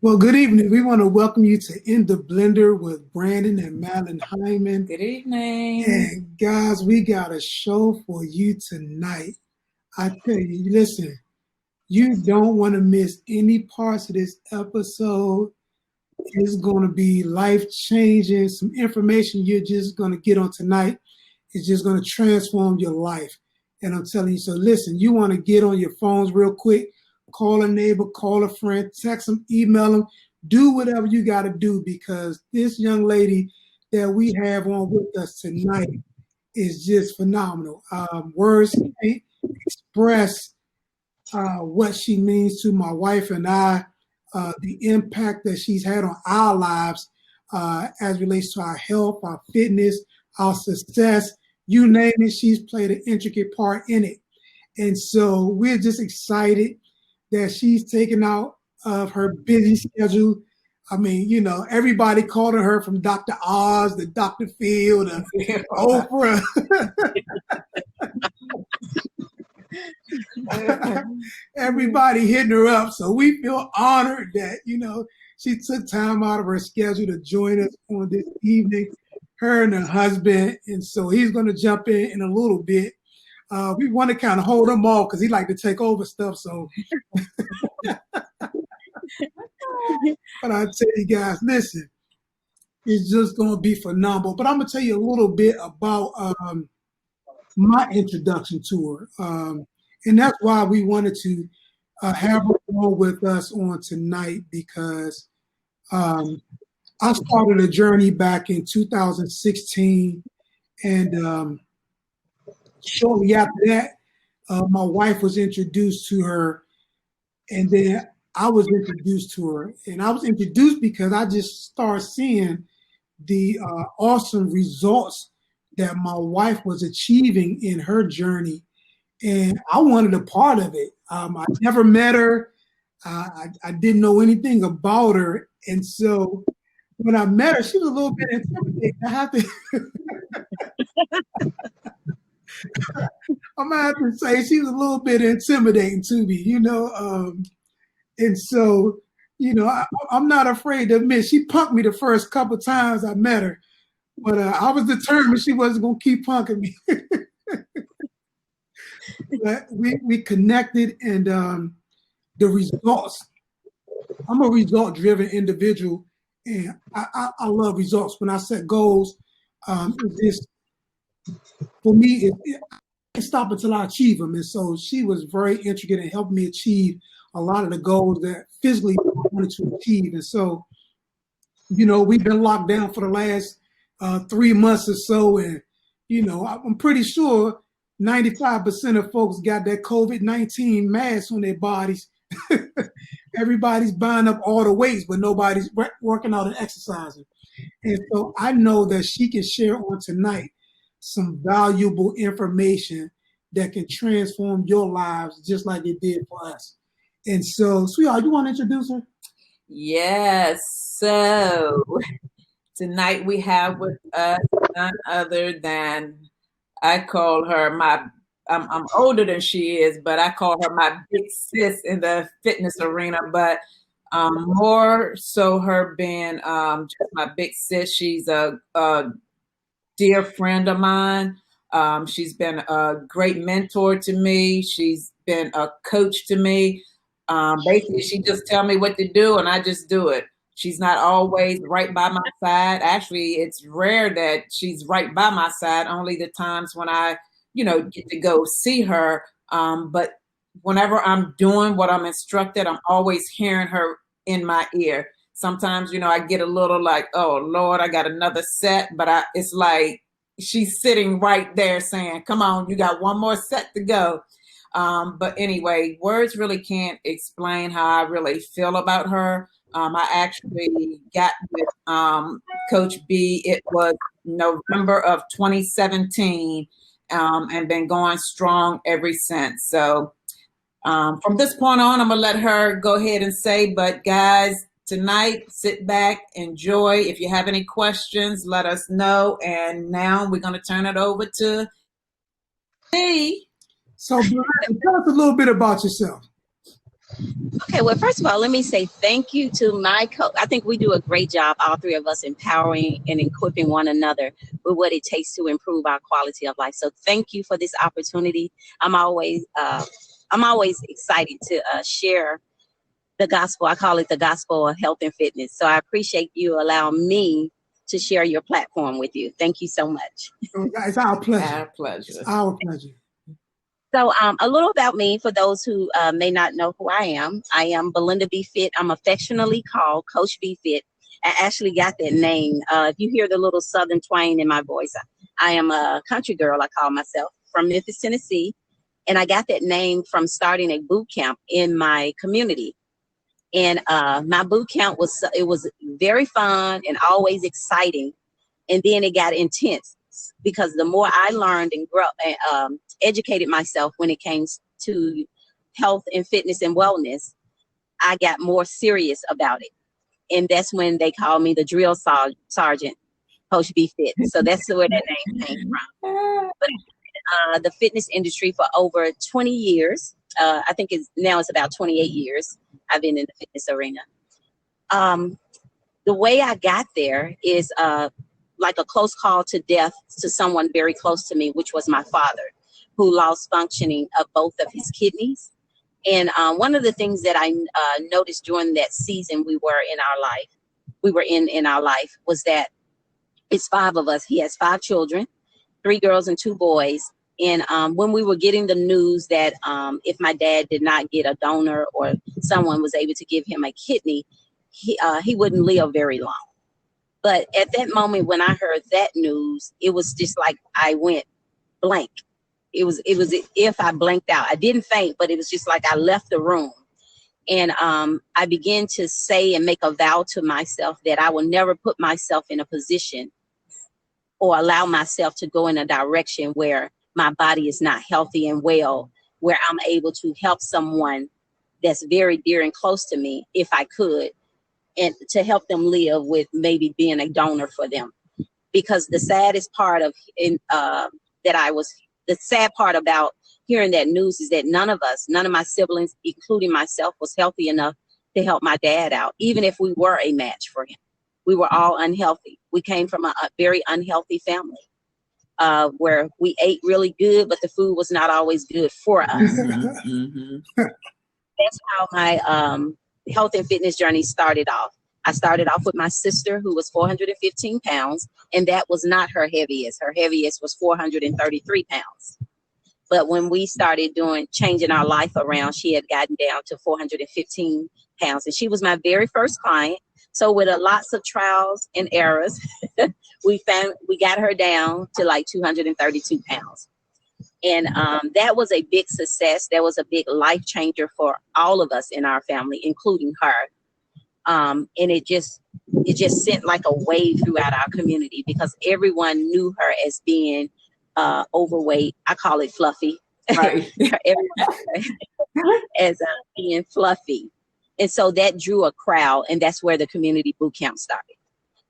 Well, good evening. We want to welcome you to In the Blender with Brandon and Madeline Hyman. Good evening. And guys, we got a show for you tonight. I tell you, listen, you don't want to miss any parts of this episode. It's going to be life-changing. Some information you're just going to get on tonight is just going to transform your life. And I'm telling you, so listen, you want to get on your phones real quick, call a neighbor, call a friend, text them, email them, do whatever you got to do, because this young lady that we have on with us tonight is just phenomenal. Words can't express what she means to my wife and I, the impact that she's had on our lives as relates to our health, our fitness, our success. You name it, she's played an intricate part in it. And so we're just excited that she's taken out of her busy schedule. I mean, you know, everybody calling her from Dr. Oz to Dr. Phil to Oprah. Everybody hitting her up. So we feel honored that, you know, she took time out of her schedule to join us on this evening, her and her husband. And so he's going to jump in a little bit. We want to kind of hold him off because he like to take over stuff. So, but I tell you guys, listen, it's just going to be phenomenal. But I'm going to tell you a little bit about my introduction to her. And that's why we wanted to have her on with us on tonight, because I started a journey back in 2016. And shortly after that, my wife was introduced to her. And then I was introduced to her. And I was introduced because I just started seeing the awesome results that my wife was achieving in her journey. And I wanted a part of it. I never met her. I didn't know anything about her. And so when I met her, she was a little bit intimidating. I'm going to have to say she was a little bit intimidating to me, you know. And so, you know, I'm not afraid to admit she punked me the first couple of times I met her. But I was determined she wasn't going to keep punking me. But we connected, and the results. I'm a result-driven individual, and I love results. When I set goals, it's for me, I can't stop until I achieve them. And so she was very intricate in helping me achieve a lot of the goals that physically I wanted to achieve. And so, you know, we've been locked down for the last 3 months or so, and you know, I'm pretty sure 95% of folks got that COVID-19 mask on their bodies. Everybody's buying up all the weights, but nobody's working out and exercising. And so I know that she can share on tonight some valuable information that can transform your lives just like it did for us. And so, sweetheart, you want to introduce her? Yes. So tonight we have with us none other than, I call her I'm older than she is, but I call her my big sis in the fitness arena. But more so her being just my big sis. She's a dear friend of mine. She's been a great mentor to me. She's been a coach to me. Basically, she just tell me what to do, and I just do it. She's not always right by my side. Actually, it's rare that she's right by my side, only the times when I, you know, get to go see her. But whenever I'm doing what I'm instructed, I'm always hearing her in my ear. Sometimes, you know, I get a little like, oh, Lord, I got another set. But it's like she's sitting right there saying, come on, you got one more set to go. But anyway, words really can't explain how I really feel about her. I actually got with Coach B. It was November of 2017, and been going strong ever since. So from this point on, I'm going to let her go ahead and say, but guys, tonight, sit back, enjoy. If you have any questions, let us know. And now we're going to turn it over to me. So, Belinda, tell us a little bit about yourself. Okay, well, first of all, let me say thank you to my coach. I think we do a great job, all three of us, empowering and equipping one another with what it takes to improve our quality of life. So, thank you for this opportunity. I'm always, uh, I'm always excited to share the gospel. I call it the gospel of health and fitness. So, I appreciate you allowing me to share your platform with you. Thank you so much. It's our pleasure. Our pleasure. It's our pleasure. So, a little about me for those who may not know who I am. I am Belinda B. Fit. I'm affectionately called Coach B. Fit. I actually got that name. If you hear the little southern twang in my voice, I am a country girl, I call myself, from Memphis, Tennessee. And I got that name from starting a boot camp in my community. And my boot camp was very fun and always exciting. And then it got intense because the more I learned and educated myself when it came to health and fitness and wellness, I got more serious about it. And that's when they called me the drill sergeant, Coach B Fit. So that's where that name came from. But the fitness industry for over 20 years. I think it's about 28 years I've been in the fitness arena. The way I got there is like a close call to death to someone very close to me, which was my father, who lost functioning of both of his kidneys. And one of the things that I noticed during that season we were in our life, was that it's five of us. He has 5 children, 3 girls and 2 boys. And when we were getting the news that if my dad did not get a donor or someone was able to give him a kidney, he wouldn't live very long. But at that moment when I heard that news, it was just like I went blank. It was if I blanked out. I didn't faint, but it was just like I left the room. And I began to say and make a vow to myself that I will never put myself in a position or allow myself to go in a direction where my body is not healthy and well, where I'm able to help someone that's very dear and close to me, if I could, and to help them live with maybe being a donor for them. Because the saddest part the sad part about hearing that news is that none of my siblings, including myself, was healthy enough to help my dad out, even if we were a match for him. We were all unhealthy. We came from a very unhealthy family where we ate really good, but the food was not always good for us. Mm-hmm. That's how my health and fitness journey started off. I started off with my sister, who was 415 pounds, and that was not her heaviest. Her heaviest was 433 pounds. But when we started changing our life around, she had gotten down to 415 pounds, and she was my very first client. So with lots of trials and errors, we got her down to like 232 pounds. And that was a big success. That was a big life changer for all of us in our family, including her. And it just sent like a wave throughout our community because everyone knew her as being overweight. I call it fluffy. Right. As being fluffy. And so that drew a crowd, and that's where the community boot camp started.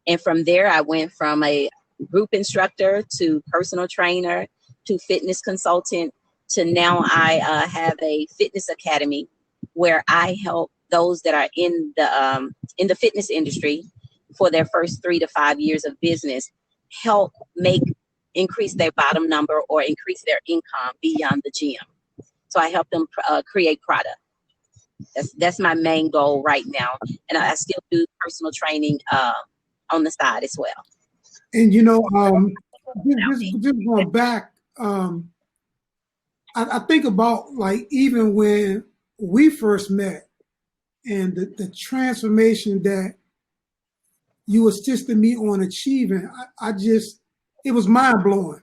And from there, I went from a group instructor to personal trainer to fitness consultant to now I have a fitness academy where I help those that are in the fitness industry for their first 3 to 5 years of business, help increase their bottom number or increase their income beyond the gym. So I help them create product. That's my main goal right now. And I still do personal training on the side as well. And just going back, I think about like even when we first met and the transformation that you assisted me on achieving, it was mind blowing.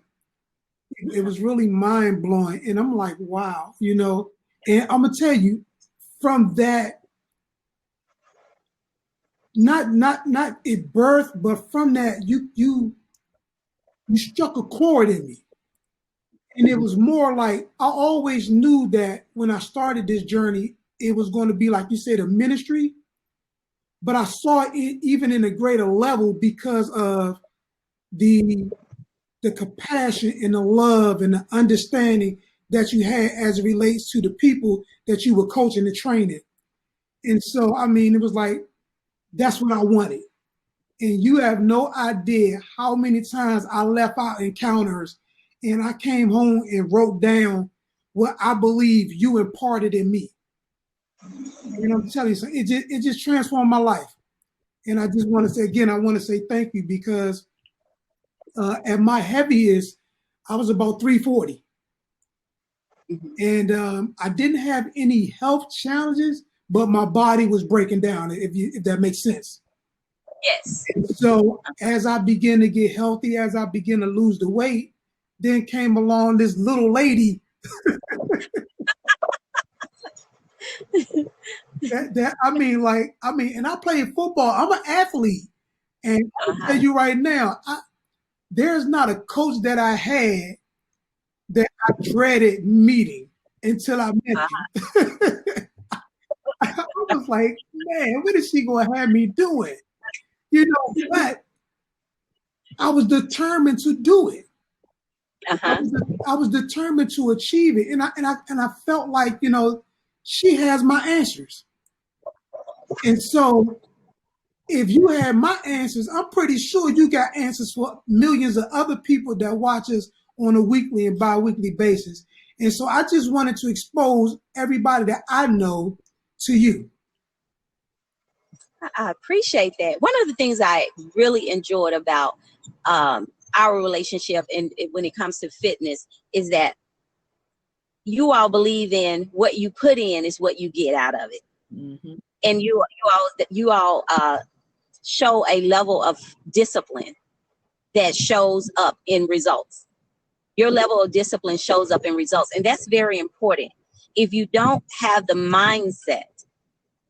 It was really mind blowing. And I'm like, wow, and I'm going to tell you from that, not at birth, but from that, you struck a chord in me. And it was more like, I always knew that when I started this journey, it was going to be, like you said, a ministry, but I saw it even in a greater level because of the compassion and the love and the understanding that you had as it relates to the people that you were coaching and training. And so, I mean, it was like, that's what I wanted. And you have no idea how many times I left out encounters and I came home and wrote down what I believe you imparted in me. And I'm telling you, so it just transformed my life. And I just want to say, again, I want to say thank you because at my heaviest, I was about 340. And I didn't have any health challenges, but my body was breaking down, if that makes sense. Yes. And so as I began to get healthy, as I began to lose the weight, then came along this little lady and I played football. I'm an athlete. And I'll tell you right now, there's not a coach that I had that I dreaded meeting until I met you. I was like, man, what is she going to have me doing? You know, but I was determined to do it. I was determined to achieve it. And I felt like, you know, she has my answers. And so if you had my answers, I'm pretty sure you got answers for millions of other people that watch us on a weekly and bi-weekly basis. And so I just wanted to expose everybody that I know to you. I appreciate that. One of the things I really enjoyed about our relationship and when it comes to fitness is that you all believe in what you put in is what you get out of it. Mm-hmm. And you all show a level of discipline that shows up in results. Your level of discipline shows up in results. And that's very important. If you don't have the mindset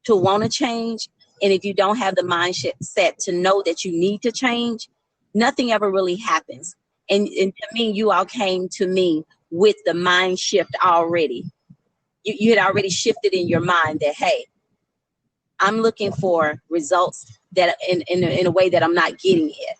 to want to change, and if you don't have the mindset to know that you need to change, nothing ever really happens. And to me, you all came to me with the mind shift already. You had already shifted in your mind that, hey, I'm looking for results that in a way that I'm not getting it.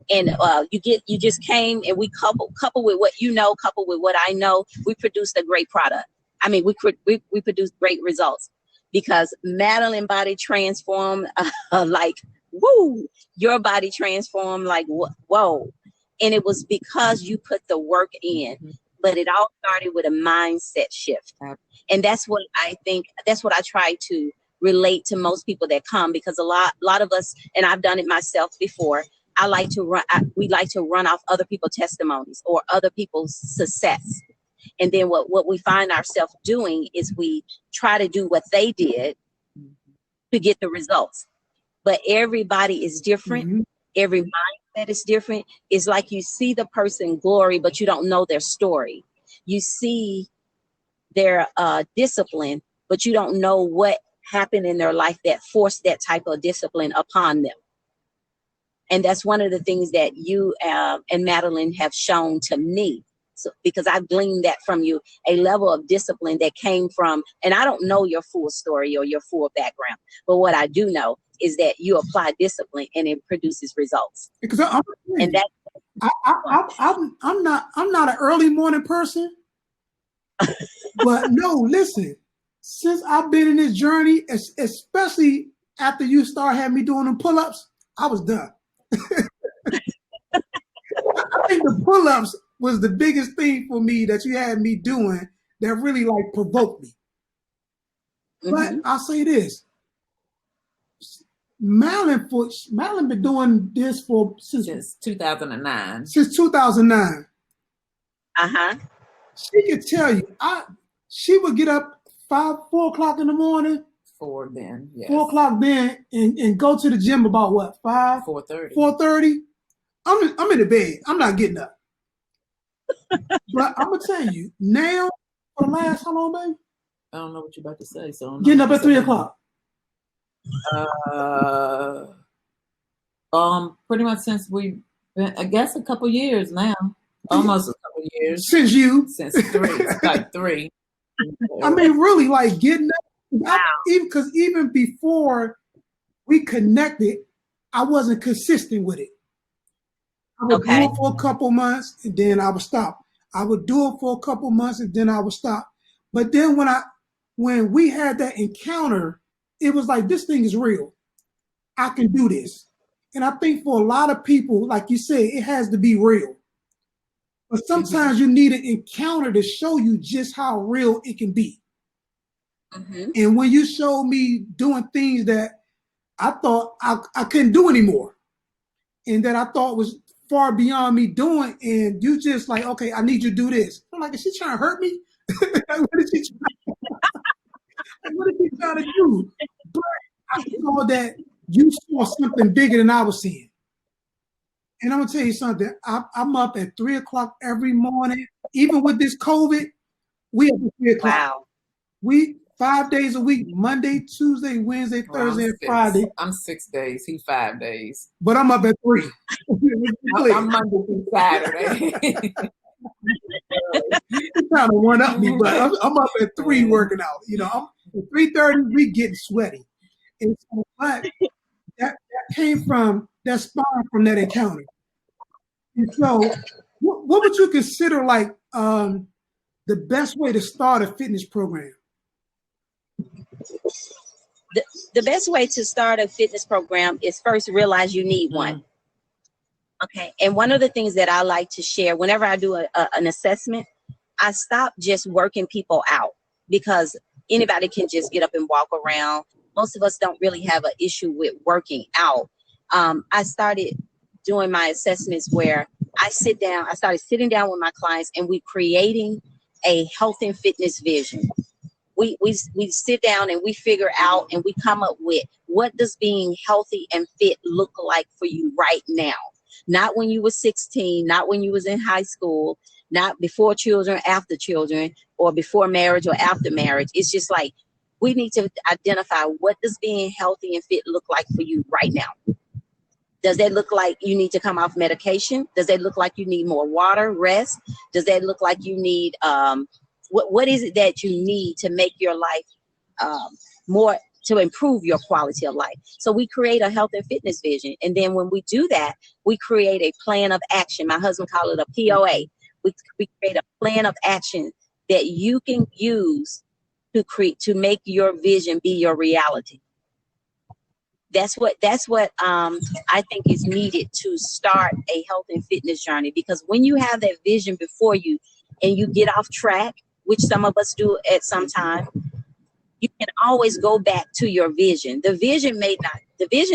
And you just came and we couple with what you know, couple with what I know, we produced a great product. I mean, we produced great results because Madeline body transformed like, woo, your body transformed like, whoa. And it was because you put the work in, but it all started with a mindset shift. And that's what I think, that's what I try to relate to most people that come, because a lot of us, and I've done it myself before, we like to run off other people's testimonies or other people's success. And then what we find ourselves doing is we try to do what they did to get the results. But everybody is different. Mm-hmm. Every mindset is different. It's like you see the person glory, but you don't know their story. You see their discipline, but you don't know what happened in their life that forced that type of discipline upon them. And that's one of the things that you and Madeline have shown to me. So, because I've gleaned that from you, a level of discipline that came from, and I don't know your full story or your full background, but what I do know is that you apply discipline and it produces results. Because I'm not an early morning person, but no, listen, since I've been in this journey, especially after you start having me doing them pull-ups, I was done. I think the pull-ups was the biggest thing for me that you had me doing that really like provoked me. Mm-hmm. But I'll say this. Madeline been doing this since 2009. Since 2009. Uh-huh. She could tell you, she would get up 4 o'clock in the morning. 4 then, yes. 4 o'clock then and go to the gym about what, 5? 4:30. 4:30. I'm in the bed. I'm not getting up. But I'm gonna tell you, now for the last how long, baby? I don't know what you're about to say. So getting up at 3 o'clock. Pretty much since we've been, I guess, a couple years now. Almost a couple years. Since 3, like 3. I mean, really, like getting up. Wow. Even before we connected, I wasn't consistent with it. I would do it for a couple months and then I would stop. I would do it for a couple months and then I would stop. But then when we had that encounter it was like, this thing is real. I can do this. And I think for a lot of people, like you said, it has to be real. But sometimes you need an encounter to show you just how real it can be. And when you showed me doing things that I thought I couldn't do anymore, and that I thought was far beyond me doing, and you just like, okay, I need you to do this. I'm like, is she trying to hurt me? What is she trying to do? But I saw that you saw something bigger than I was seeing. And I'm gonna tell you something. I'm up at 3 o'clock every morning. Even with this COVID, we up at 3 o'clock. Wow. We 5 days a week, Monday, Tuesday, Wednesday, Thursday, and Friday. I'm 6 days. He 5 days. But I'm up at 3. I'm Monday through Saturday. You're trying to one up me, but I'm up at 3 working out. You know, I'm at 3:30. We getting sweaty, and so, but that came from that spawned from that encounter. And so, what would you consider like the best way to start a fitness program? The best way to start a fitness program is first realize you need one. Okay. And one of the things that I like to share whenever I do an assessment, I stop just working people out, because anybody can just get up and walk around. Most of us don't really have an issue with working out. I started doing my assessments where I started sitting down with my clients, and we creating a health and fitness vision. We sit down and we figure out and we come up with, what does being healthy and fit look like for you right now? Not when you were 16, not when you was in high school, not before children, after children, or before marriage or after marriage. It's just like, we need to identify, what does being healthy and fit look like for you right now? Does that look like you need to come off medication? Does that look like you need more water, rest? Does that look like you need, what is it that you need to make your life more, to improve your quality of life? So we create a health and fitness vision. And then when we do that, we create a plan of action. My husband called it a POA. We create a plan of action that you can use to make your vision be your reality. That's what I think is needed to start a health and fitness journey. Because when you have that vision before you and you get off track, which some of us do at some time, you can always go back to your vision. The vision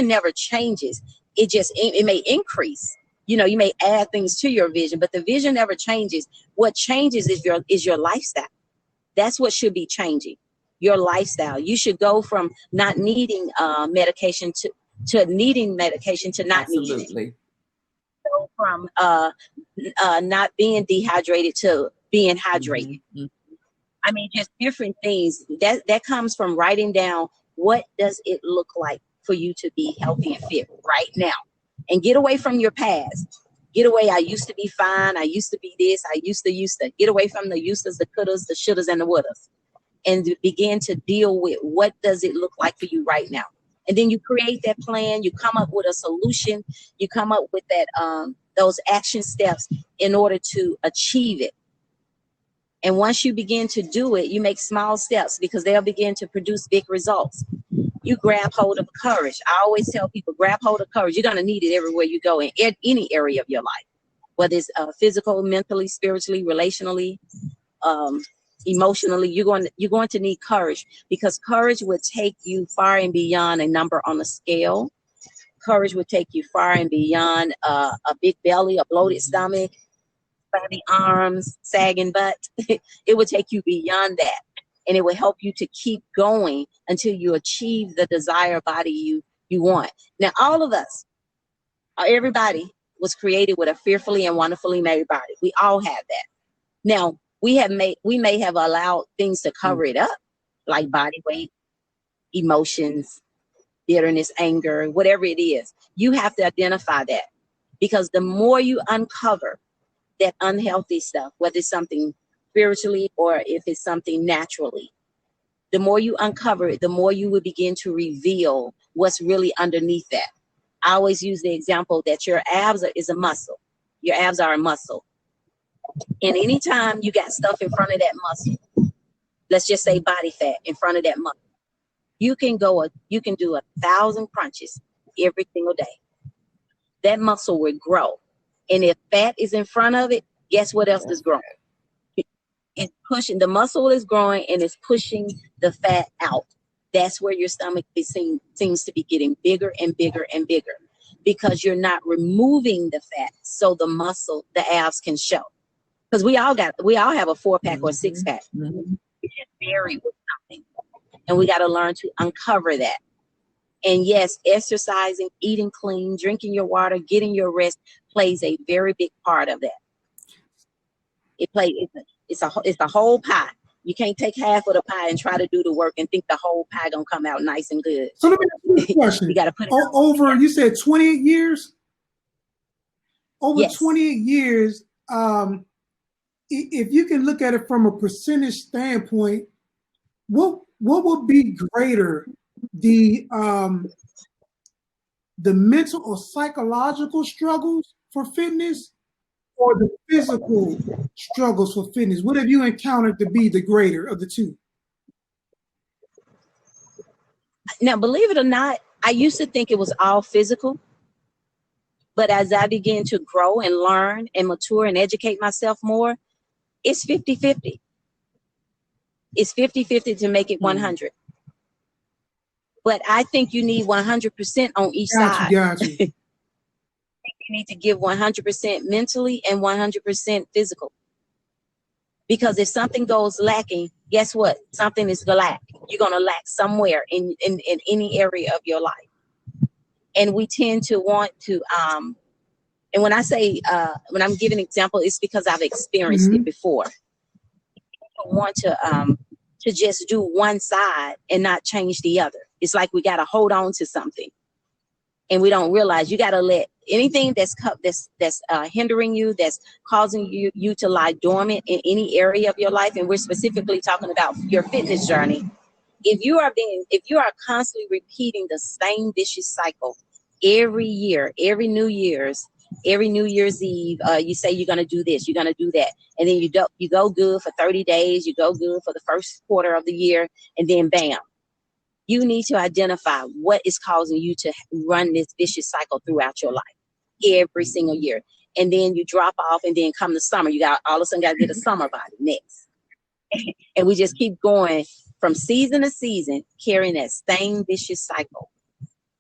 never changes. It may increase. You know, you may add things to your vision, but the vision never changes. What changes is your lifestyle. That's what should be changing. Your lifestyle. You should go from not needing medication to needing medication to not needing it. Go from not being dehydrated to being hydrated. I mean, just different things. That comes from writing down, what does it look like for you to be healthy and fit right now, and get away from your past. Get away. I used to be fine. I used to be this. I used to get away from the useless, the couldas, the shouldas, and the wouldas, and begin to deal with, what does it look like for you right now. And then you create that plan. You come up with a solution. You come up with that those action steps in order to achieve it. And once you begin to do it, you make small steps, because they'll begin to produce big results. You grab hold of courage. I always tell people, grab hold of courage. You're going to need it everywhere you go, in any area of your life, whether it's physical, mentally, spiritually, relationally, emotionally. You're going to need courage, because courage would take you far and beyond a number on a scale. Courage would take you far and beyond a big belly, a bloated stomach, flabby arms, sagging butt. It would take you beyond that, and it will help you to keep going until you achieve the desired body you want. Now, all of us, everybody was created with a fearfully and wonderfully made body. We all have that. Now, we may have allowed things to cover it up, like body weight, emotions, bitterness, anger, whatever it is. You have to identify that, because the more you uncover that unhealthy stuff, whether it's something spiritually or if it's something naturally, the more you uncover it, the more you will begin to reveal what's really underneath that. I always use the example that your abs is a muscle. Your abs are a muscle. And anytime you got stuff in front of that muscle, let's just say body fat in front of that muscle, You can do 1,000 crunches every single day. That muscle will grow. And if fat is in front of it, guess what else is growing? It's pushing, the muscle is growing and it's pushing the fat out. That's where your stomach seems to be getting bigger and bigger and bigger, because you're not removing the fat so the muscle, the abs can show. Because we all have a 4-pack or 6-pack. It just vary with something. And we got to learn to uncover that. And yes, exercising, eating clean, drinking your water, getting your rest plays a very big part of that. It's a whole pie. You can't take half of the pie and try to do the work and think the whole pie gonna come out nice and good. So let me ask you a question. You got to put it over. You said 28 years. Over Yes. 28 years. If you can look at it from a percentage standpoint, what would be greater, the mental or psychological struggles for fitness, or the physical struggles for fitness? What have you encountered to be the greater of the two? Now, believe it or not, I used to think it was all physical. But as I began to grow and learn and mature and educate myself more, it's 50-50. It's 50-50 to make it 100. But I think you need 100% on each side. Got you. You need to give 100% mentally and 100% physical. Because if something goes lacking, guess what? Something is going to lack. You're going to lack somewhere in any area of your life. And we tend to want to, and when I say, when I'm giving an example, it's because I've experienced it before. People want to just do one side and not change the other. It's like we got to hold on to something. And we don't realize you got to let anything that's hindering you, that's causing you to lie dormant in any area of your life. And we're specifically talking about your fitness journey. If you are constantly repeating the same vicious cycle every year, every New Year's Eve, you say you're going to do this, you're going to do that. And then you go good for 30 days, you go good for the first quarter of the year, and then bam. You need to identify what is causing you to run this vicious cycle throughout your life every single year. And then you drop off, and then come the summer, you got all of a sudden got to get a summer body next. And we just keep going from season to season, carrying that same vicious cycle.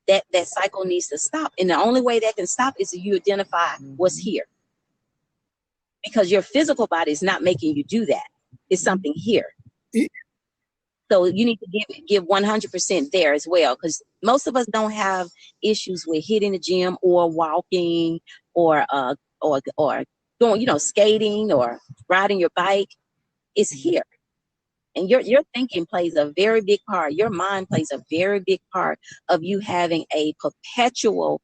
That cycle needs to stop. And the only way that can stop is if you identify what's here. Because your physical body is not making you do that. It's something here. So you need to give 100% there as well, because most of us don't have issues with hitting the gym or walking or going, skating or riding your bike. It's here. And your thinking plays a very big part. Your mind plays a very big part of you having a perpetual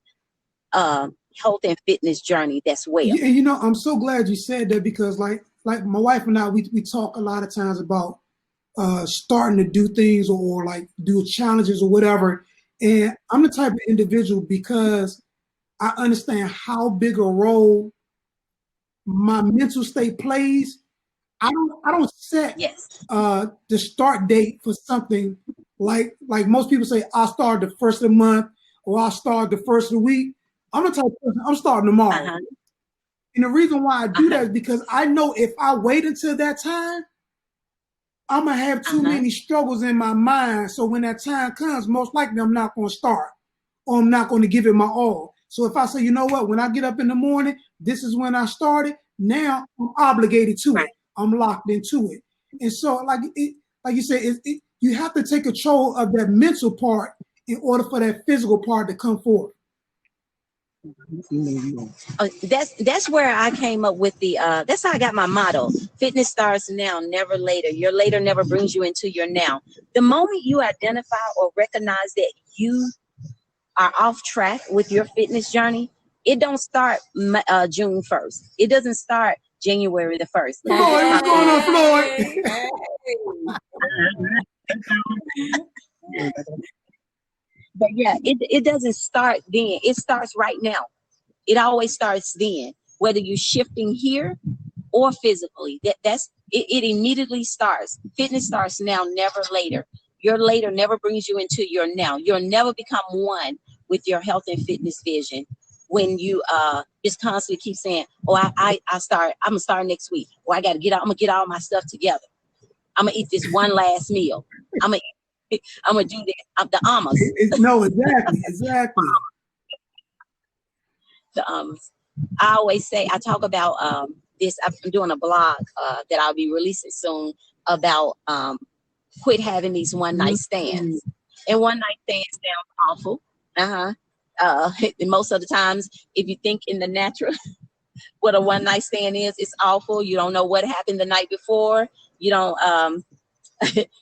health and fitness journey that's well. Yeah, I'm so glad you said that, because like my wife and I, we talk a lot of times about starting to do things or like do challenges or whatever. And I'm the type of individual, because I understand how big a role my mental state plays. I don't set the start date for something like most people say, I'll start the first of the month or I'll start the first of the week. I'm the type of person, I'm starting tomorrow. And the reason why I do that is because I know if I wait until that time, I'm going to have too many struggles in my mind. So when that time comes, most likely I'm not going to start, or I'm not going to give it my all. So if I say, you know what, when I get up in the morning, this is when I started, now I'm obligated to it. I'm locked into it. And so like you said, you have to take control of that mental part in order for that physical part to come forth. That's where I came up with that's how I got my motto. Fitness starts now, never later. Your later never brings you into your now. The moment you identify or recognize that you are off track with your fitness journey, it don't start June 1st. It doesn't start January the 1st. Floyd, what's going on, Floyd? But yeah, it doesn't start then. It starts right now. It always starts then, whether you're shifting here or physically. It immediately starts. Fitness starts now, never later. Your later never brings you into your now. You'll never become one with your health and fitness vision when you just constantly keep saying, oh, I'm gonna start next week. Or I'm gonna get all my stuff together. I'm gonna eat this one last meal. I'm gonna do this. The Amos. No, exactly. The I always say, I talk about this. I'm doing a blog that I'll be releasing soon about quit having these one night stands. And one night stands sound awful. And most of the times, if you think in the natural, what a one night stand is, it's awful. You don't know what happened the night before. You don't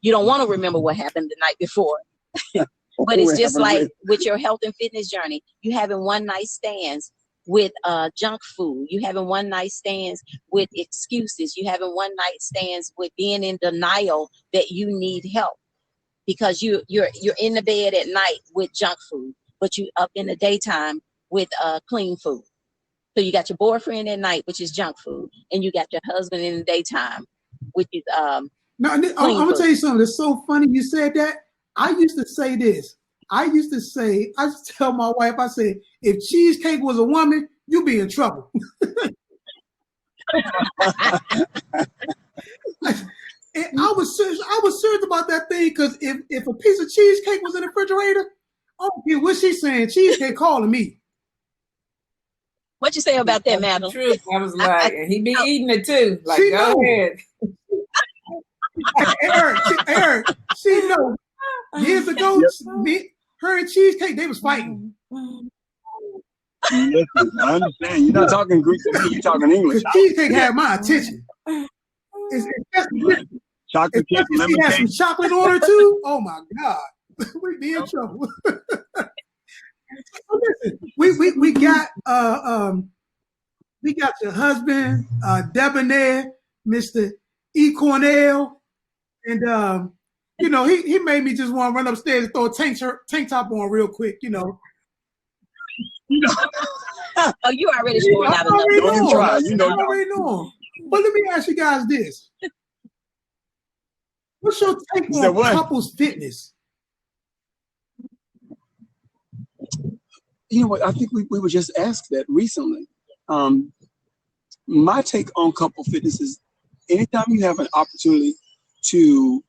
you don't want to remember what happened the night before. But it's just like with your health and fitness journey, you having one night stands with junk food. You having one night stands with excuses. You having one night stands with being in denial that you need help because you're in the bed at night with junk food, but you up in the daytime with clean food. So you got your boyfriend at night, which is junk food, and you got your husband in the daytime, which is no. I'm gonna tell you something. It's so funny you said that. I used to say this. I used to tell my wife, I said, if cheesecake was a woman, you'd be in trouble. And I was serious about that thing because if a piece of cheesecake was in the refrigerator, I don't care what she's saying. Cheesecake calling me. What you say about that, Madeline? Truth. I was like, and he be eating it too. Like, go ahead. Eric, she know. Years ago, her and Cheesecake, they was fighting. Listen, I understand. You're not talking Greek to me. You're talking English. Cheesecake had my attention. Chocolate cake, lemon she had cake. some chocolate on her too. Oh my God, we'd be in trouble. we got your husband, Debonair, Mr. E. Cornell, and you know, he made me just want to run upstairs and throw a tank top on real quick, you know. Oh, you already scored out enough. Don't even try. You know, I already know. But let me ask you guys this. What's your take on couples fitness? You know what? I think we were just asked that recently. My take on couple fitness is anytime you have an opportunity to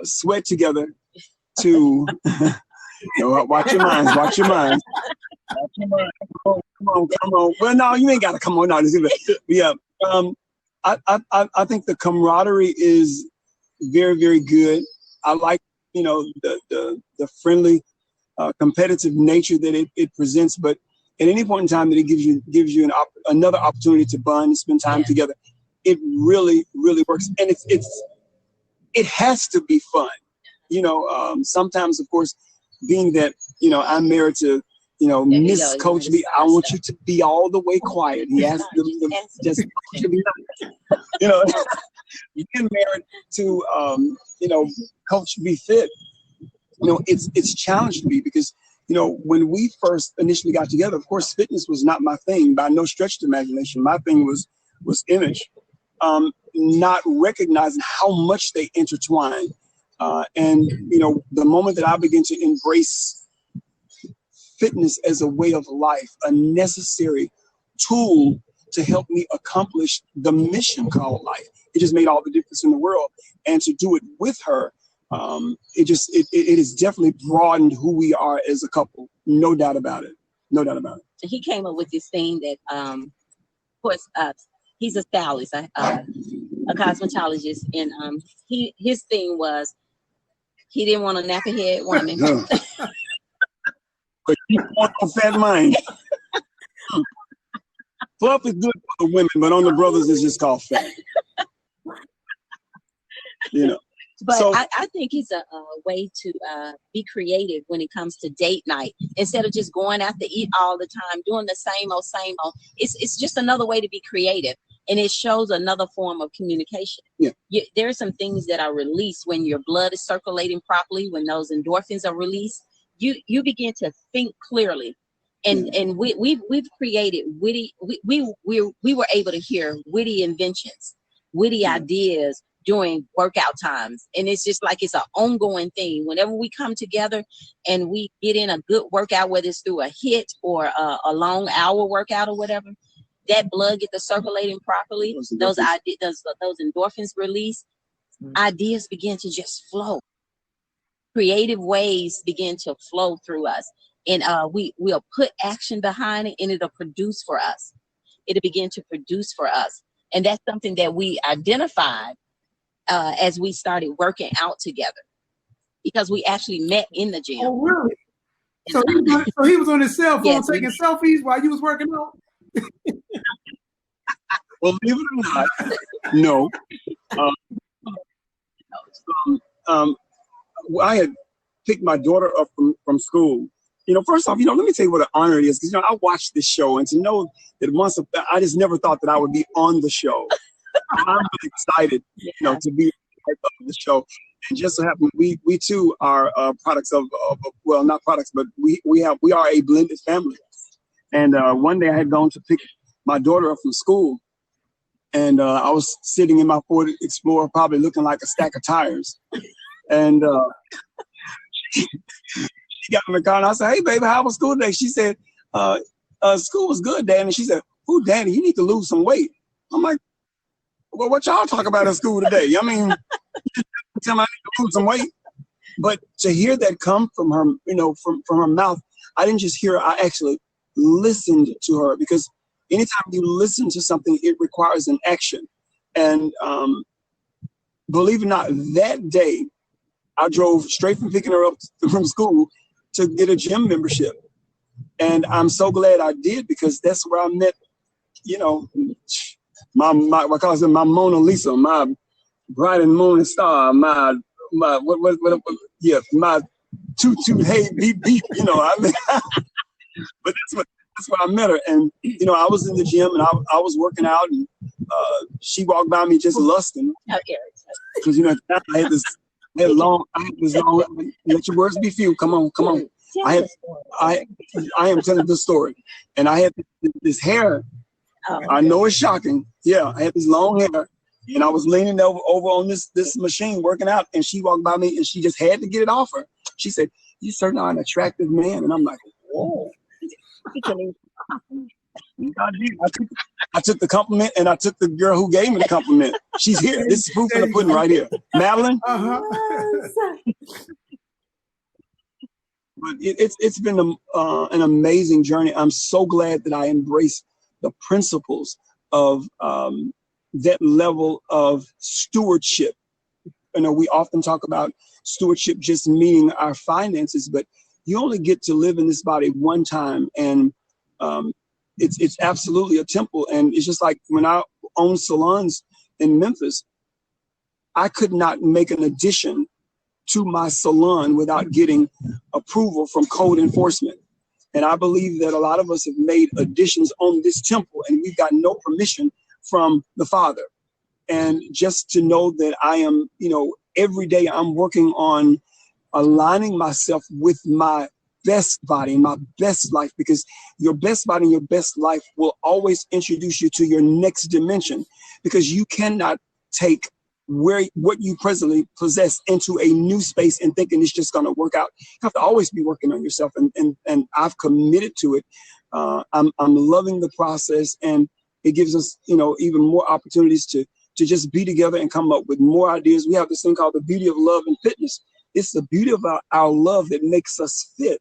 sweat together, to watch your minds. Come on. Well, no, you ain't got to come on. No, yeah. I think the camaraderie is very, very good. I like, you know, the friendly, competitive nature that it presents. But at any point in time that it gives you another opportunity to bond and spend time together, it really, really works. And it has to be fun. You know, sometimes, of course, being that, you know, I'm married to, you know, Miss Coach B, I want you to be all the way quiet. He has to just to be, you know, being married to, you know, Coach B Fit, you know, it's challenged me because, you know, when we first initially got together, of course, fitness was not my thing by no stretch of imagination. My thing was image, not recognizing how much they intertwine. And, you know, the moment that I began to embrace fitness as a way of life, a necessary tool to help me accomplish the mission called life, it just made all the difference in the world. And to do it with her, it has definitely broadened who we are as a couple. No doubt about it. He came up with this thing that, of course, he's a stylist, a cosmetologist, and his thing was he didn't want a nappy head woman. But you want a fat mind. Fluff is good for the women, but on the brothers it's just called fat. You know. But so, I think it's a way to be creative when it comes to date night. Instead of just going out to eat all the time, doing the same old. It's just another way to be creative. And it shows another form of communication. Yeah. There are some things that are released when your blood is circulating properly, when those endorphins are released. You begin to think clearly. And we've created witty, we were able to hear witty inventions, witty ideas during workout times. And it's just like it's an ongoing thing. Whenever we come together and we get in a good workout, whether it's through a HIIT or a long hour workout or whatever, that blood gets circulating properly. Those endorphins release. Ideas begin to just flow. Creative ways begin to flow through us. And we'll put action behind it, and it'll produce for us. It'll begin to produce for us. And that's something that we identified as we started working out together, because we actually met in the gym. Oh, really? So he was on his cell phone taking selfies while you was working out? Well, believe it or not, no. I had picked my daughter up from school. First off, let me tell you what an honor it is, because I watched this show, and to know that I just never thought that I would be on the show. I'm really excited, to be part of the show. And just so happen, we too are products of well, not products, but we are a blended family. And one day I had gone to pick my daughter up from school, and I was sitting in my Ford Explorer, probably looking like a stack of tires. And she got in the car, and I said, "Hey, baby, how was school today?" She said, "School was good, Daddy." And she said, "Ooh, Daddy, you need to lose some weight." I'm like, "Well, what y'all talk about in school today? I mean, tell me I need to lose some weight." But to hear that come from her, from her mouth, I didn't just hear her, I actually listened to her, because anytime you listen to something, it requires an action. And believe it or not, that day, I drove straight from picking her up from school to get a gym membership. And I'm so glad I did, because that's where I met, my what calls it, my Mona Lisa, my bright and morning star, my toot hey beep beep, I mean, but that's where I met her. And I was in the gym, and I was working out, and she walked by me just lusting, because I had this long. Let your words be few. Come on. I am telling this story, and I had this hair. I know it's shocking. Yeah, I had this long hair, and I was leaning over on this machine working out, and she walked by me, and she just had to get it off her. She said, "You certainly are an attractive man," and I'm like, "Whoa." I took the compliment, and I took the girl who gave me the compliment. She's here. This is proof in the pudding right here. Madeline. But it's been an amazing journey. I'm so glad that I embraced the principles of that level of stewardship. We often talk about stewardship just meaning our finances, but you only get to live in this body one time, and it's absolutely a temple. And it's just like when I owned salons in Memphis, I could not make an addition to my salon without getting approval from code enforcement. And I believe that a lot of us have made additions on this temple, and we've got no permission from the Father. And just to know that I am, every day I'm working on aligning myself with my best body, my best life, because your best body and your best life will always introduce you to your next dimension, because you cannot take what you presently possess into a new space and thinking it's just going to work out. You have to always be working on yourself, and I've committed to it. I'm loving the process, and it gives us, even more opportunities to just be together and come up with more ideas. We have this thing called the beauty of love and fitness. It's the beauty of our love that makes us fit.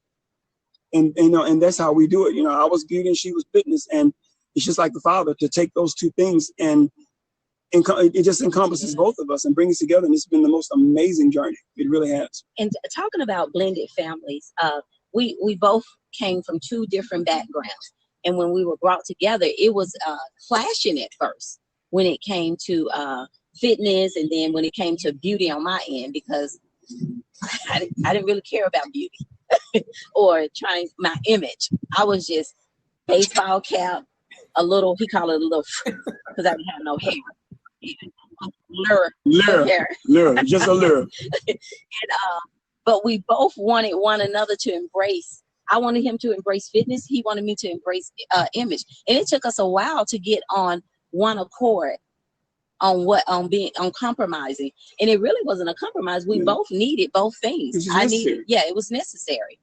And that's how we do it. I was beauty and she was fitness. And it's just like the Father to take those two things, and it just encompasses both of us and brings us together. And it's been the most amazing journey. It really has. And talking about blended families, we both came from two different backgrounds. And when we were brought together, it was clashing at first when it came to fitness, and then when it came to beauty on my end, because I didn't really care about beauty or trying my image. I was just baseball cap, a little, he called it a little, because I didn't have no hair. Lure, just a lure. And, but we both wanted one another to embrace. I wanted him to embrace fitness. He wanted me to embrace image. And it took us a while to get on one accord on compromising. And it really wasn't a compromise. We both needed both things. It was necessary.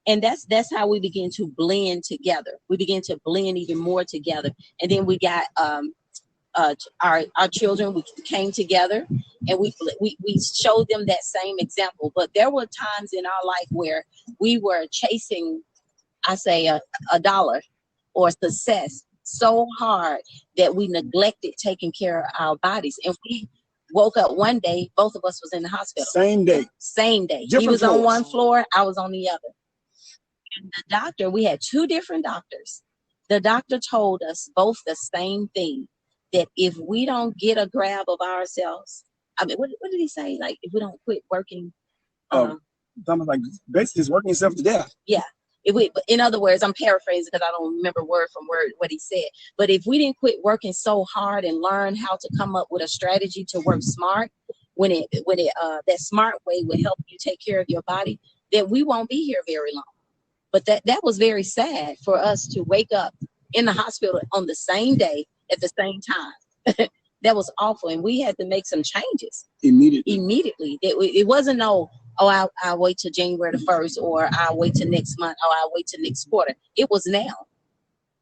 And that's how we begin to blend together. We begin to blend even more together. And then we got our children. We came together and we showed them that same example. But there were times in our life where we were chasing, I say, a dollar or success so hard that we neglected taking care of our bodies. And we woke up one day, both of us was in the hospital. Same day. He was on one floor, I was on the other. And the doctor, we had two different doctors. The doctor told us both the same thing, that if we don't get a grab of ourselves, I mean, what did he say? Like, if we don't quit working. Something like basically just working yourself to death. Yeah. In other words, I'm paraphrasing because I don't remember word from word what he said. But if we didn't quit working so hard and learn how to come up with a strategy to work smart, when that smart way will help you take care of your body, then we won't be here very long. But that was very sad for us to wake up in the hospital on the same day at the same time. That was awful, and we had to make some changes immediately. It wasn't I'll wait till January the 1st, or I'll wait till next month, or I'll wait till next quarter. It was now.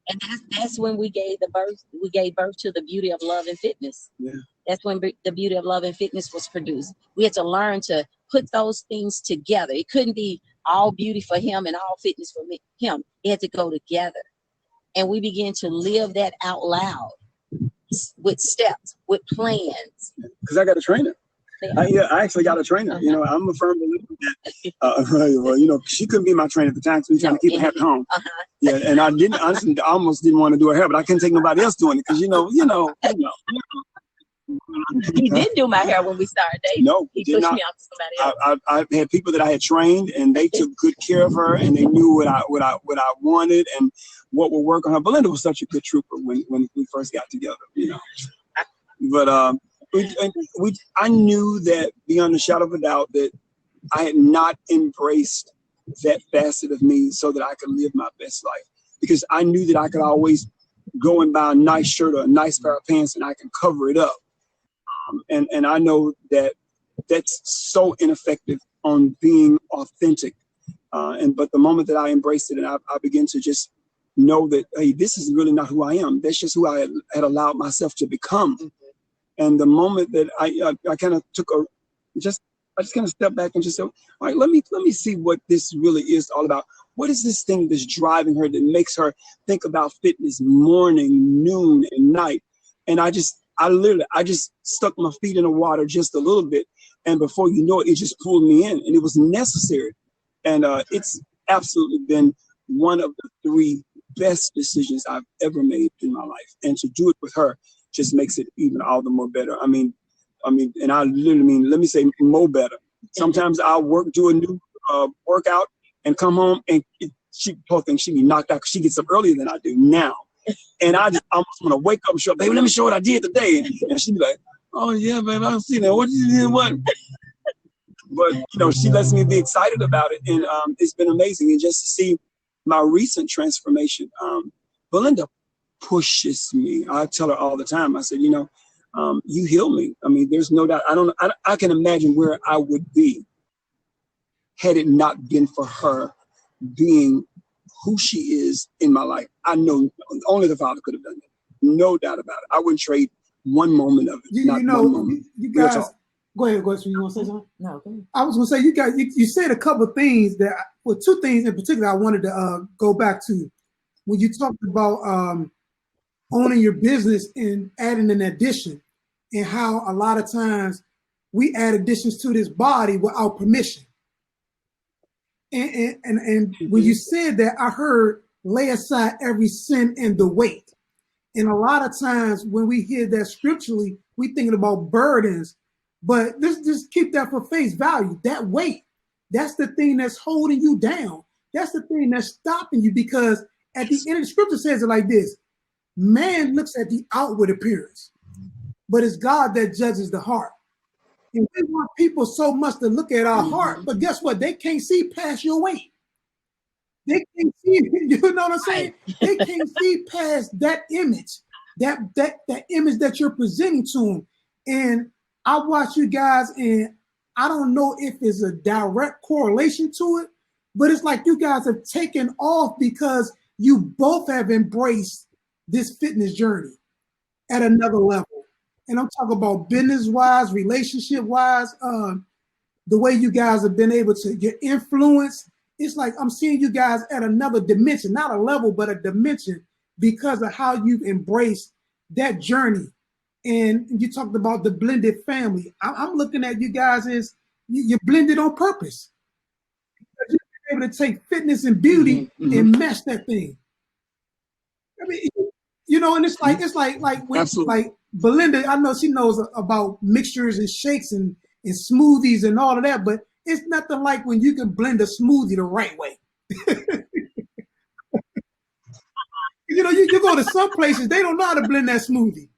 And that's when we gave birth to the Beauty of Love and Fitness. Yeah. That's when the Beauty of Love and Fitness was produced. We had to learn to put those things together. It couldn't be all beauty for him and all fitness for him. It had to go together. And we began to live that out loud with steps, with plans. Because I got a trainer. I actually got a trainer. You know, I'm a firm believer that, well, you know, she couldn't be my trainer at the time, so we trying to keep her happy home. Yeah, and I almost didn't want to do her hair, but I couldn't take nobody else doing it because, you know. He didn't do my hair when we started dating. No, he pushed me off to somebody else. I had people that I had trained, and they took good care of her, and they knew what I wanted and what would work on her. Belinda was such a good trooper when we first got together, you know. But I knew that beyond a shadow of a doubt that I had not embraced that facet of me so that I could live my best life, because I knew that I could always go and buy a nice shirt or a nice pair of pants and I can cover it up. And I know that that's so ineffective on being authentic. But the moment that I embraced it and I began to just know that, hey, this is really not who I am. That's just who I had allowed myself to become. And the moment that I kind of I just kind of stepped back and just said, all right, let me see what this really is all about. What is this thing that's driving her that makes her think about fitness morning, noon, and night? And I just stuck my feet in the water just a little bit. And before you know it, it just pulled me in, and it was necessary. And it's absolutely been one of the 3 best decisions I've ever made in my life. And to do it with her just makes it even all the more better. I mean, and I literally mean, let me say more better. Sometimes I'll do a new workout and come home, and she be knocked out because she gets up earlier than I do now. And I just almost want to wake up and show, baby, let me show what I did today. And she'd be like, oh yeah, baby, I don't see that. What you did, what? But you know, she lets me be excited about it, and it's been amazing. And just to see my recent transformation, Belinda pushes me. I tell her all the time. I said, you know, you heal me. I mean, there's no doubt. I can imagine where I would be had it not been for her being who she is in my life. I know only the Father could have done it. No doubt about it. I wouldn't trade one moment of it. One moment. You guys, go ahead. So you want to say something? No, go ahead. I was going to say, you guys, you said a couple of things well, 2 things in particular I wanted to go back to. When you talked about owning your business and adding an addition, and how a lot of times we add additions to this body without permission. And when you said that, I heard lay aside every sin and the weight. And a lot of times when we hear that scripturally, we thinking about burdens, but let's just keep that for face value. That weight, that's the thing that's holding you down. That's the thing that's stopping you, because at the end of the scripture says it like this: man looks at the outward appearance, but it's God that judges the heart. And we want people so much to look at our heart, but guess what? They can't see past your weight. They can't see, you know what I'm saying? They can't see past that image, that image that you're presenting to them. And I watch you guys, and I don't know if it's a direct correlation to it, but it's like you guys have taken off because you both have embraced this fitness journey at another level. And I'm talking about business-wise, relationship-wise, the way you guys have been able to get influence. It's like I'm seeing you guys at another dimension, not a level, but a dimension because of how you've embraced that journey. And you talked about the blended family. I'm looking at you guys as you're blended on purpose. You're able to take fitness and beauty and mesh that thing. I mean, you know, and it's like when, like Belinda, I know she knows about mixtures and shakes and smoothies and all of that, but it's nothing like when you can blend a smoothie the right way. You know, you go to some places, they don't know how to blend that smoothie.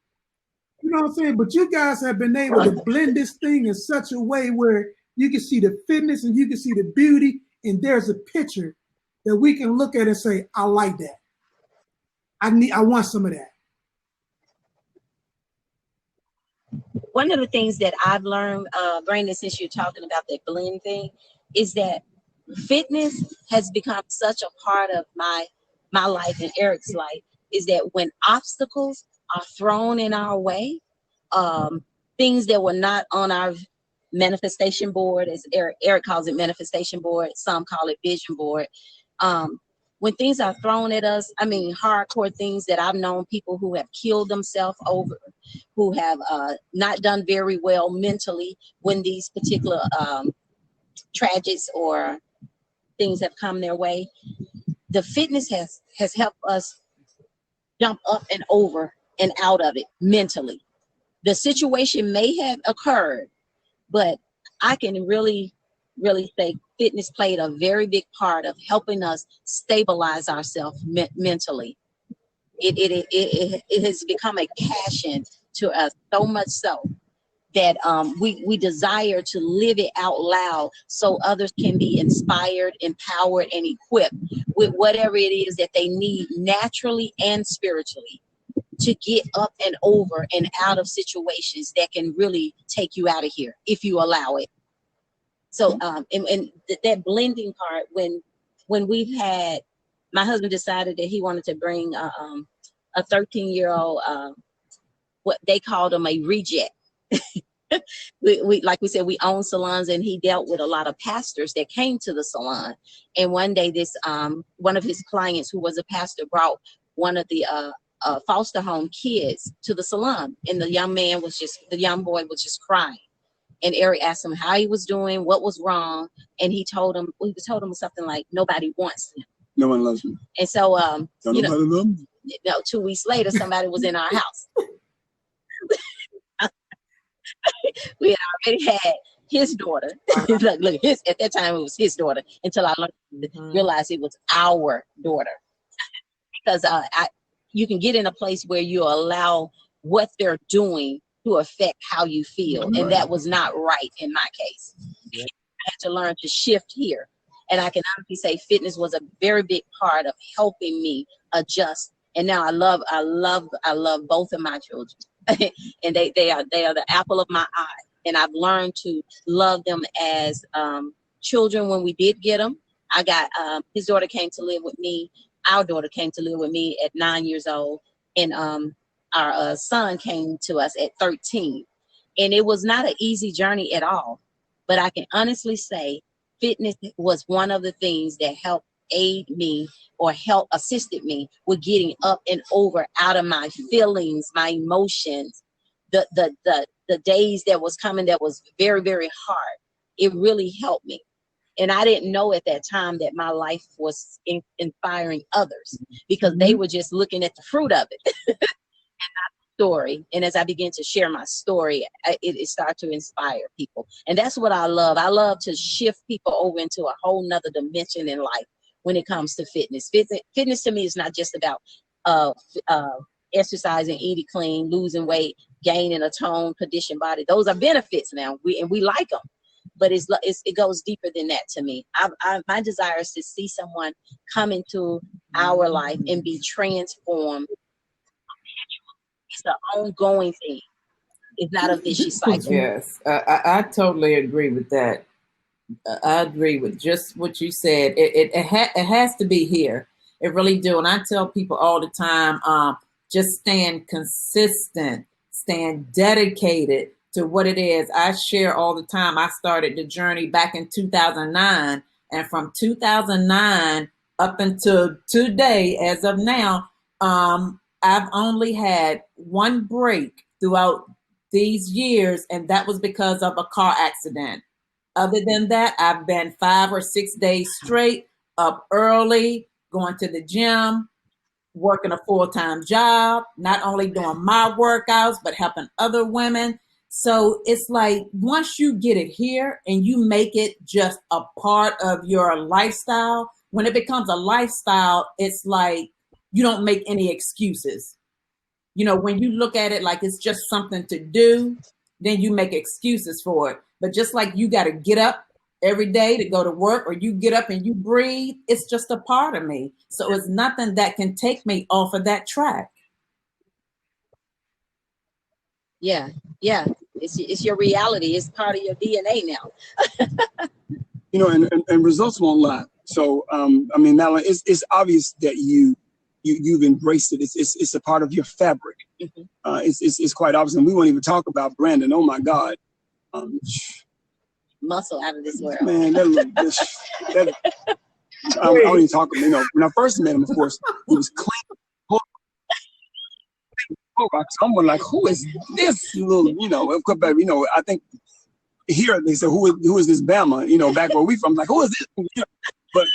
You know what I'm saying? But you guys have been able to blend this thing in such a way where you can see the fitness and you can see the beauty, and there's a picture that we can look at and say, I like that. I want some of that. One of the things that I've learned, Brandon, since you're talking about that blend thing, is that fitness has become such a part of my life and Eric's life, is that when obstacles are thrown in our way, things that were not on our manifestation board, as Eric calls it manifestation board, some call it vision board. When things are thrown at us, I mean, hardcore things that I've known people who have killed themselves over, who have not done very well mentally when these particular tragedies or things have come their way. The fitness has helped us jump up and over and out of it mentally. The situation may have occurred, but I can really say fitness played a very big part of helping us stabilize ourselves mentally. It has become a passion to us, so much so that we desire to live it out loud so others can be inspired, empowered, and equipped with whatever it is that they need naturally and spiritually to get up and over and out of situations that can really take you out of here if you allow it. So and that blending part, when we've had, my husband decided that he wanted to bring a 13-year-old, what they called him a reject. we like we said, we own salons, and he dealt with a lot of pastors that came to the salon. And one day this one of his clients, who was a pastor, brought one of the foster home kids to the salon, and the young boy was just crying. And Eric asked him how he was doing, what was wrong, and he told him something like, nobody wants him. No one loves me. And so 2 weeks later, somebody was in our house. We had already had his daughter. Look, at that time it was his daughter, until I realized it was our daughter. Because you can get in a place where you allow what they're doing to affect how you feel. And that was not right in my case. Yeah. I had to learn to shift here. And I can honestly say fitness was a very big part of helping me adjust. And now I love both of my children. And they are the apple of my eye. And I've learned to love them as children when we did get them. I got his daughter came to live with me. Our daughter came to live with me at 9 years old. And our son came to us at 13. And it was not an easy journey at all. But I can honestly say fitness was one of the things that helped aid me or assisted me with getting up and over out of my feelings, my emotions, the days that was coming that was very, very hard. It really helped me. And I didn't know at that time that my life was inspiring others, because they were just looking at the fruit of it. And not the story. And as I began to share my story, it started to inspire people. And that's what I love. I love to shift people over into a whole nother dimension in life when it comes to fitness. Fitness to me is not just about exercising, eating clean, losing weight, gaining a toned, conditioned body. Those are benefits now, we like them. But it goes deeper than that to me. My desire is to see someone come into our life and be transformed. It's an ongoing thing. It's not a vicious cycle. Yes, I totally agree with that. I agree with just what you said. It has to be here. It really do. And I tell people all the time, just staying consistent, staying dedicated to what it is. I share all the time. I started the journey back in 2009, and from 2009 up until today, as of now, I've only had one break throughout these years, and that was because of a car accident. Other than that, I've been 5 or 6 days straight, up early, going to the gym, working a full-time job, not only doing my workouts, but helping other women. So it's like once you get it here and you make it just a part of your lifestyle, when it becomes a lifestyle, it's like you don't make any excuses. You know, when you look at it like it's just something to do, then you make excuses for it. But just like you got to get up every day to go to work, or you get up and you breathe, it's just a part of me. So it's nothing that can take me off of that track. Yeah. It's your reality. It's part of your DNA now. You know, and results won't lie. So, I mean, Madeline, it's obvious that you've embraced it. It's a part of your fabric. Mm-hmm. It's quite obvious. And we won't even talk about Brandon. Oh my God. Muscle out of this world. Man, I don't even talk. You know, when I first met him, of course, he was clean. Someone like, who is this little? You know, I think here they said, who is this Bama? You know, back where we from, like, who is this? You know, but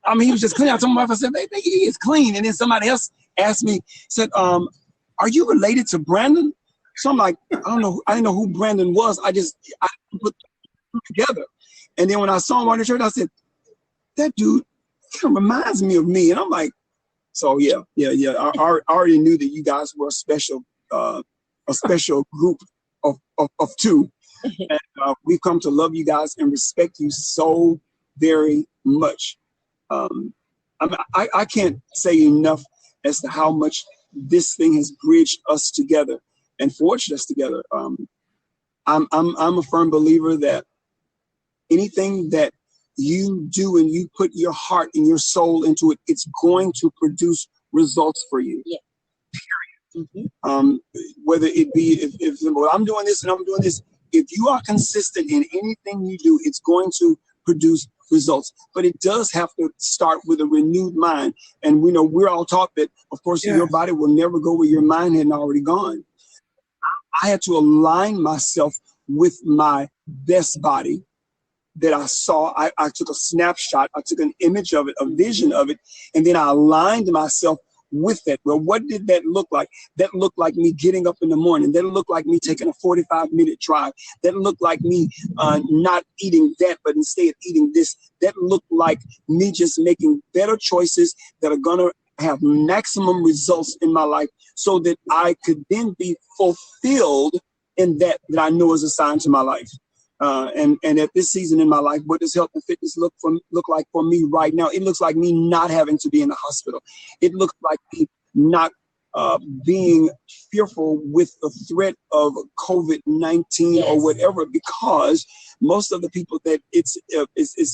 I mean, he was just clean. I told my wife, I said, they think he is clean. And then somebody else asked me, said, are you related to Brandon? So I'm like, I don't know. I didn't know who Brandon was. I put them together. And then when I saw him on the church, I said, that dude kind of reminds me of me. And I'm like, so yeah. I already knew that you guys were a special group of two. And we've come to love you guys and respect you so very much. I can't say enough as to how much this thing has bridged us together and forged us together. I'm a firm believer that anything that you do and you put your heart and your soul into it, it's going to produce results for you. Yeah. Period. Mm-hmm. Whether it be if well, I'm doing this and I'm doing this, if you are consistent in anything you do, it's going to produce results. But it does have to start with a renewed mind. And we know we're all taught that, of course, your body will never go where your mind had already gone. I had to align myself with my best body that I saw. I took a snapshot. I took an image of it, a vision of it, and then I aligned myself with that. Well, what did that look like? That looked like me getting up in the morning. That looked like me taking a 45-minute drive. That looked like me not eating that, but instead eating this. That looked like me just making better choices that are going to have maximum results in my life so that I could then be fulfilled in that I know is assigned to my life. And at this season in my life, what does health and fitness look like for me right now? It looks like me not having to be in the hospital. It looks like me not being fearful with the threat of COVID-19 or whatever, because most of the people that it's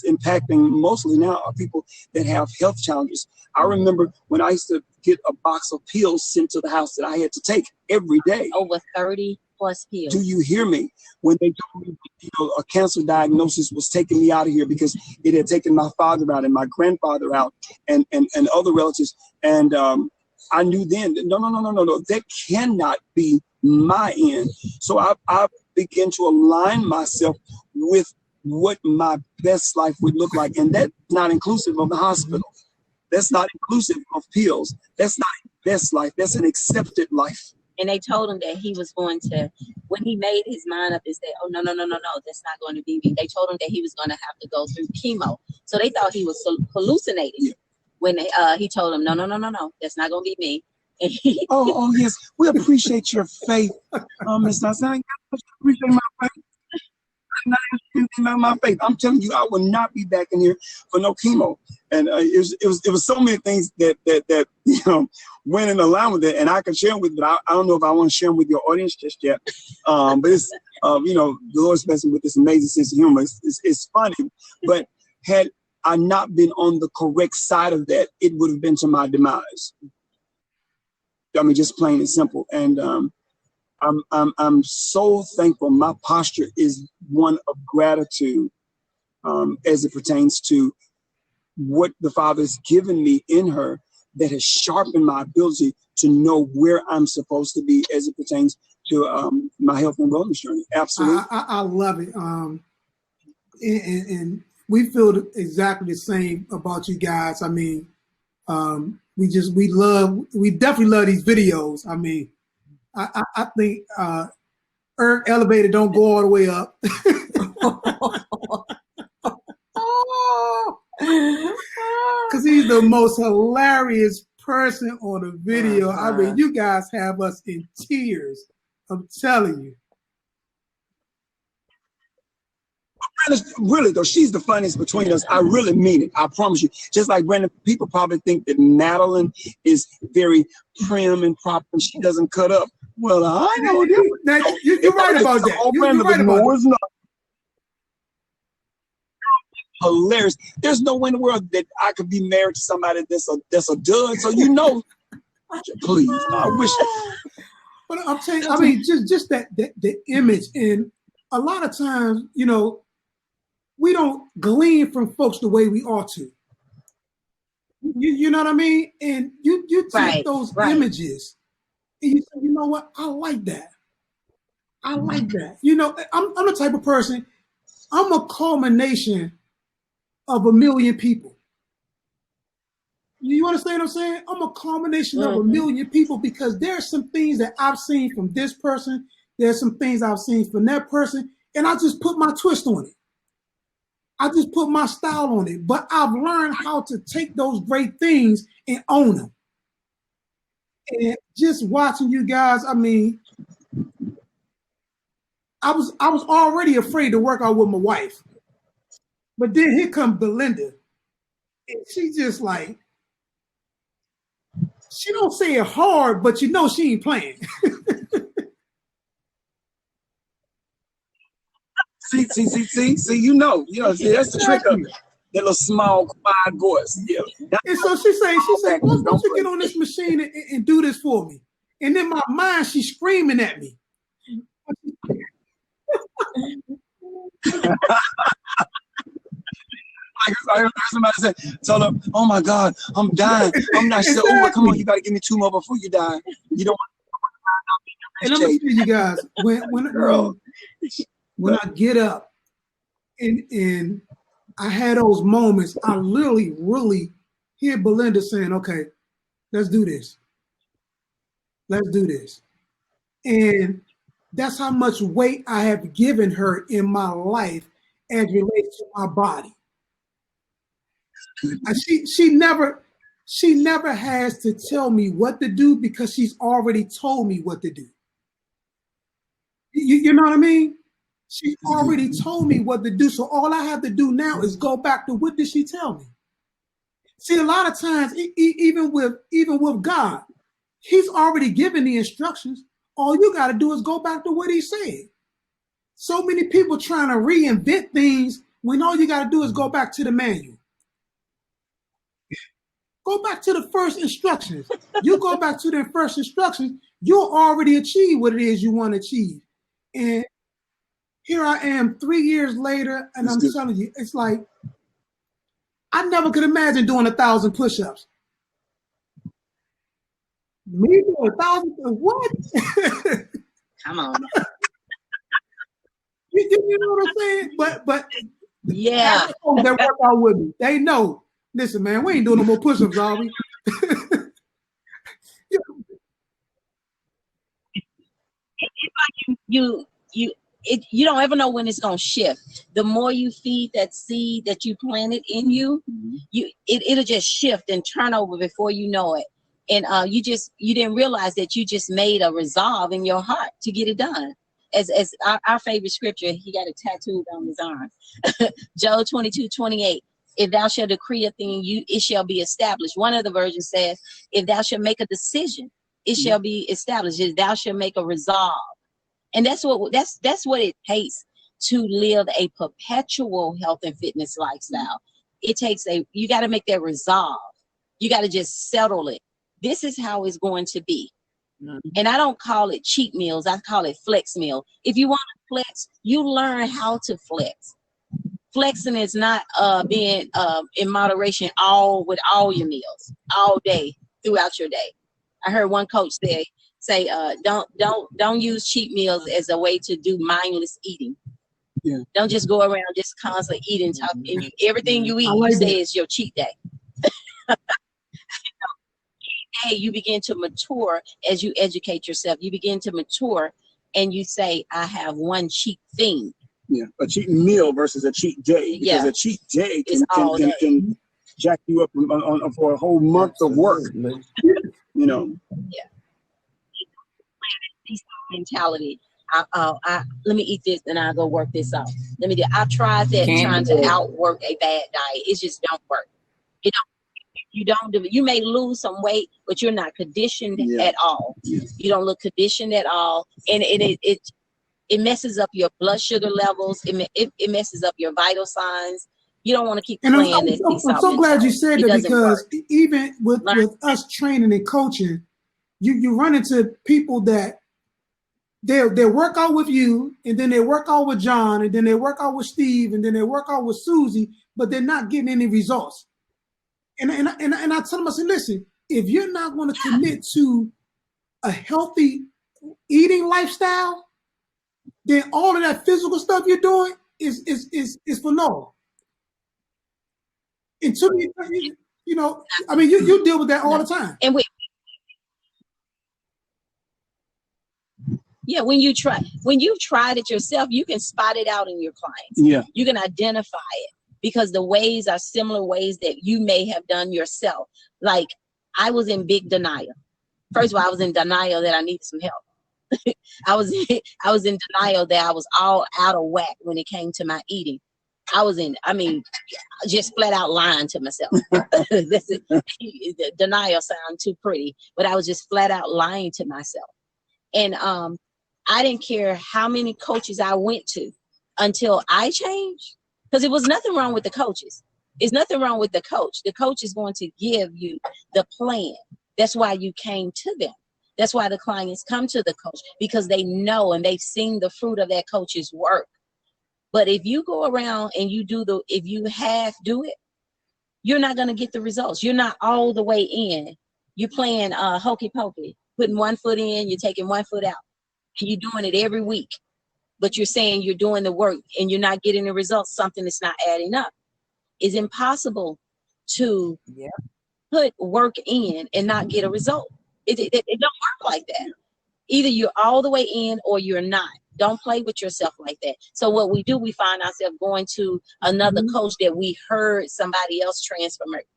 impacting mostly now are people that have health challenges. I remember when I used to get a box of pills sent to the house that I had to take every day. Over 30 plus pills. Do you hear me? When they told me, a cancer diagnosis was taking me out of here because it had taken my father out and my grandfather out and other relatives. And I knew then, no, that cannot be my end. So I began to align myself with what my best life would look like. And that's not inclusive of the hospital. That's not inclusive of pills. That's not best life. That's an accepted life. And they told him that he was going to, when he made his mind up and said, oh, no, that's not going to be me. They told him that he was going to have to go through chemo. So they thought he was hallucinating when he told them, no, that's not going to be me. And oh, yes. We appreciate your faith, Ms. Nassan. I appreciate my faith. I'm not anything about my faith. I'm telling you, I will not be back in here for no chemo. And it was so many things that you know went in line with it, and I can share them with you. But I don't know if I want to share them with your audience just yet. But it's you know, the Lord's blessing with this amazing sense of humor. It's funny, but had I not been on the correct side of that, it would have been to my demise. I mean, just plain and simple. And I'm so thankful. My posture is one of gratitude as it pertains to what the Father has given me in her, that has sharpened my ability to know where I'm supposed to be as it pertains to my health and wellness journey. Absolutely. I love it. And we feel exactly the same about you guys. I mean, we definitely love these videos. I mean, I think Elevator don't go all the way up. Because he's the most hilarious person on the video. I mean, you guys have us in tears. I'm telling you. Really, though, she's the funniest between us. I really mean it. I promise you. Just like Brandon, people probably think that Madeline is very prim and proper and she doesn't cut up. Well, I know. You're right about that. You're right about that. Hilarious. There's no way in the world that I could be married to somebody that's a dud. So you know, please, I wish. But I'm saying, I mean, just that the image, and a lot of times, you know, we don't glean from folks the way we ought to. You know what I mean? And you take those images, and you say, you know what? I like that. I like that. You know, I'm the type of person. I'm a culmination of a million people. You understand what I'm saying? I'm a culmination of a million people, because there's some things that I've seen from this person. There's some things I've seen from that person, and I just put my twist on it. I just put my style on it. But I've learned how to take those great things and own them. And just watching you guys, I mean, I was already afraid to work out with my wife. But then here comes Belinda. And she just like, she don't say it hard, but you know she ain't playing. See, you know, see, that's the trick of it. That little small, quiet voice. Yeah. And so she said, why don't you get on this machine and do this for me? And in my mind, she's screaming at me. Like somebody said, told her, "Oh my God, I'm dying. I'm not sure. Oh, come on, you gotta give me 2 more before you die. You don't want to." And I'm gonna tell you guys, when I get up and I had those moments, I literally really hear Belinda saying, "Okay, let's do this. Let's do this." And that's how much weight I have given her in my life as relates to my body. She never has to tell me what to do, because she's already told me what to do. You know what I mean? She already told me what to do. So all I have to do now is go back to, what did she tell me? See, a lot of times, even with God, he's already given the instructions. All you got to do is go back to what he said. So many people trying to reinvent things when all you got to do is go back to the manual. Go back to the first instructions. You go back to the first instructions, you'll already achieve what it is you want to achieve. And here I am 3 years later, and I'm telling you, it's like, I never could imagine doing 1,000 push-ups. Me doing 1,000? What? Come on. You know what I'm saying? But yeah, that work out with me, they know. Listen, man, we ain't doing no more push-ups, are we? You don't ever know when it's gonna shift. The more you feed that seed that you planted in you, it'll just shift and turn over before you know it. And you didn't realize that you just made a resolve in your heart to get it done. As our favorite scripture, he got it tattooed on his arm. Job 22:28. If thou shalt decree a thing, it shall be established. One of the versions says, if thou shalt make a decision, it shall be established. If thou shalt make a resolve. And that's what it takes to live a perpetual health and fitness lifestyle. It takes you got to make that resolve. You got to just settle it. This is how it's going to be. And I don't call it cheat meals. I call it flex meal. If you want to flex, you learn how to flex. Flexing is not being in moderation with all your meals all day throughout your day. I heard one coach say don't use cheat meals as a way to do mindless eating. Yeah. Don't just go around just constantly eating, and everything you eat, you say is your cheat day. Hey, you begin to mature as you educate yourself. You begin to mature, and you say, "I have one cheat thing." Yeah, a cheat meal versus a cheat day. Because a cheat day can jack you up for a whole month of work. You know. Yeah. Mentality. Let me eat this and I'll go work this out. I tried that trying to outwork a bad diet. It just don't work. You may lose some weight, but you're not conditioned at all. Yeah. You don't look conditioned at all, and it messes up your blood sugar levels. It messes up your vital signs. You don't want to keep playing this. I'm so glad you said that, because even with us training and coaching, you run into people that they work out with you, and then they work out with John, and then they work out with Steve, and then they work out with Susie, but they're not getting any results. And I tell them, I said, listen, if you're not going to commit to a healthy eating lifestyle, then all of that physical stuff you're doing is for no. Until you know, I mean, you deal with that all the time. And when you've tried it yourself, you can spot it out in your clients. Yeah, you can identify it, because the ways are similar ways that you may have done yourself. Like, I was in big denial. First of all, I was in denial that I needed some help. I was in denial that I was all out of whack when it came to my eating. Just flat out lying to myself. Denial sounds too pretty, but I was just flat out lying to myself. And I didn't care how many coaches I went to until I changed. Because it was nothing wrong with the coaches. It's nothing wrong with the coach. The coach is going to give you the plan. That's why you came to them. That's why the clients come to the coach, because they know and they've seen the fruit of that coach's work. But if you go around and if you half do it, you're not going to get the results. You're not all the way in. You're playing hokey pokey, putting one foot in, you're taking one foot out, and you're doing it every week. But you're saying you're doing the work and you're not getting the results. Something that's not adding up. It's impossible to put work in and not get a result. It don't work like that. Either you're all the way in or you're not. Don't play with yourself like that. So what we do, we find ourselves going to another coach that we heard somebody else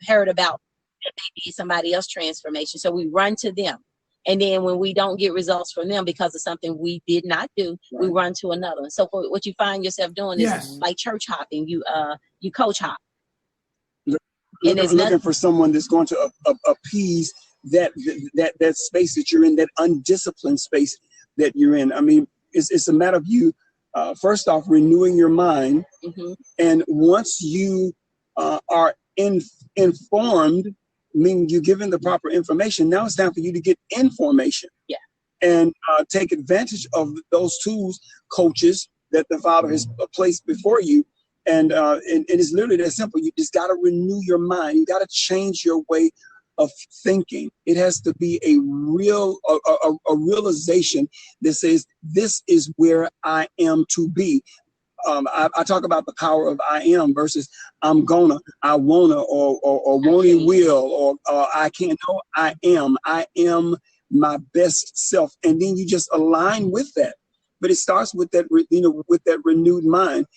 heard about, that they did somebody else transformation. So we run to them. And then when we don't get results from them because of something we did not do, we run to another one. So what you find yourself doing is like church hopping. You coach hop. Looking for someone that's going to appease that space that you're in, that undisciplined space that you're in. I mean, it's a matter of you, first off, renewing your mind. Mm-hmm. And once you are informed, meaning you're given the proper information, now it's time for you to get information. Yeah. And take advantage of those tools, coaches, that the Father has placed before you. And it's literally that simple. You just got to renew your mind. You got to change your way of thinking. It has to be a realization that says, this is where I am to be. I talk about the power of I am versus I'm gonna, I wanna, or won't he will, or I can't. No, I am. I am my best self. And then you just align with that. But it starts with that, with that renewed mind.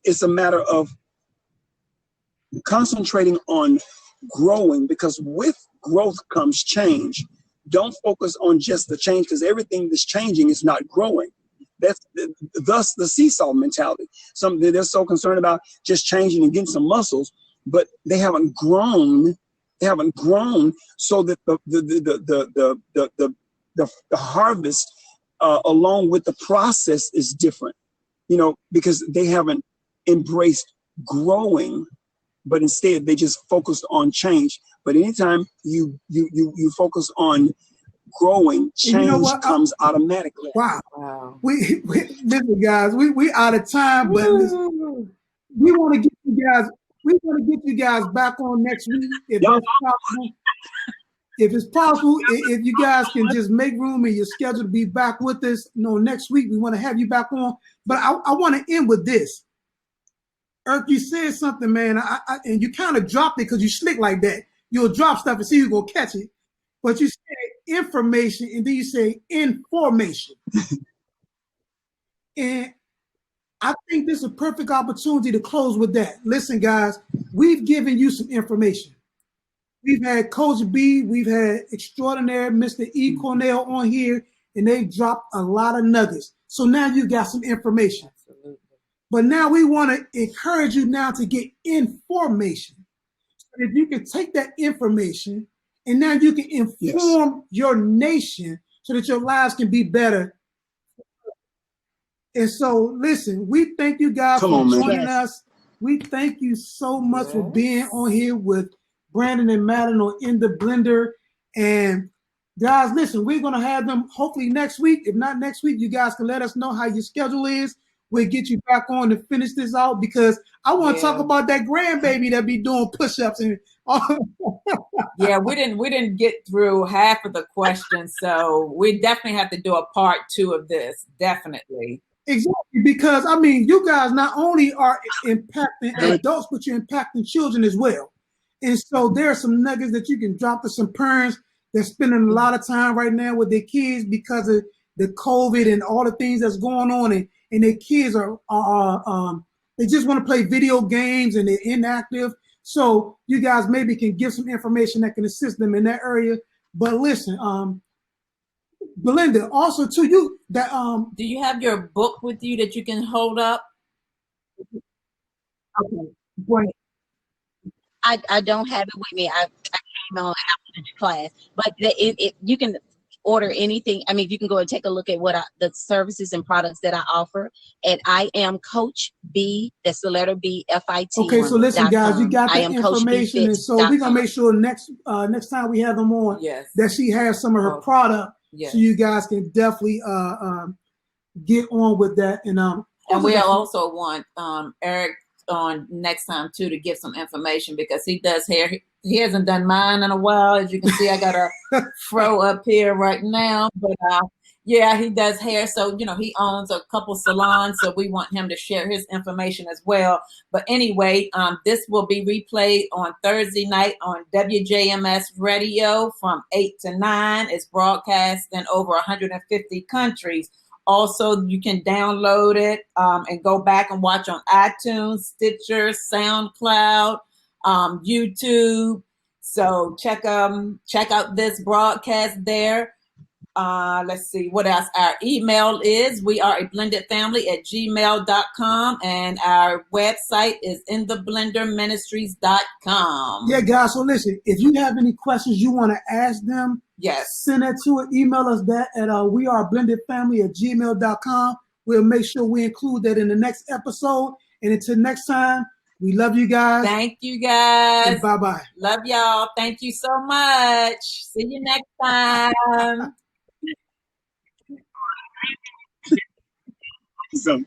It's a matter of concentrating on growing, because with growth comes change. Don't focus on just the change, because everything that's changing is not growing. thus the seesaw mentality. They're so concerned about just changing and getting some muscles, but they haven't grown. They haven't grown so that the harvest along with the process is different. Because they haven't embraced growing, but instead they just focused on change. But anytime you focus on growing, change comes automatically. Wow. We listen, guys. We out of time, but listen, we want to get you guys. We want to get you guys back on next week if that's possible. If it's possible, if you guys can just make room in your schedule to be back with us, next week we want to have you back on. But I want to end with this. Irk, you said something, man, and you kind of dropped it because you slick like that. You'll drop stuff and see who's gonna catch it. But you said information, and then you say information. And I think this is a perfect opportunity to close with that. Listen, guys, we've given you some information. We've had Coach B, we've had extraordinary Mr. E. Cornell on here, and they dropped a lot of nuggets. So now you got some information. Absolutely. But now we want to encourage you now to get information. So that you can take that information and now you can inform your nation so that your lives can be better. And so, listen, we thank you guys for joining us. We thank you so much for being on here with Brandon and Madeline on In the Blender. And guys, listen, we're going to have them hopefully next week. If not next week, you guys can let us know how your schedule is. We'll get you back on to finish this out because I want to talk about that grandbaby that be doing push-ups. And yeah, we didn't get through half of the questions. So we definitely have to do a part 2 of this. Definitely. Exactly, because I mean, you guys not only are impacting adults, but you're impacting children as well. And so there are some nuggets that you can drop to some parents that's spending a lot of time right now with their kids because of the COVID and all the things that's going on, and their kids are they just want to play video games and they're inactive. So you guys maybe can give some information that can assist them in that area. But listen, Belinda, also to you that do you have your book with you that you can hold up? Okay, great. I don't have it with me. I came on after the class, but you can order anything. I mean, you can go and take a look at what the services and products that I offer at I am Coach B. That's the letter B, FIT. Okay, so listen, guys, you got that information, and so we're gonna make sure next time we have them on, that she has some of her product, so you guys can definitely get on with that. And we also want Eric on next time too to give some information because he does hair. He hasn't done mine in a while. As you can see, I got a fro up here right now, but yeah, he does hair. So, he owns a couple salons, so we want him to share his information as well. But anyway, this will be replayed on Thursday night on WJMS Radio from 8 to 9. It's broadcast in over 150 countries. Also, you can download it and go back and watch on iTunes, Stitcher, SoundCloud, YouTube. So check out this broadcast there. Let's see what else. Our email is weareablendedfamily@gmail.com, and our website is intheblenderministries.com. Yeah, guys. So listen, if you have any questions you want to ask them, send that to it. Email us that at weareablendedfamily@gmail.com. We'll make sure we include that in the next episode. And until next time, we love you guys. Thank you, guys. Bye-bye. Love y'all. Thank you so much. See you next time. So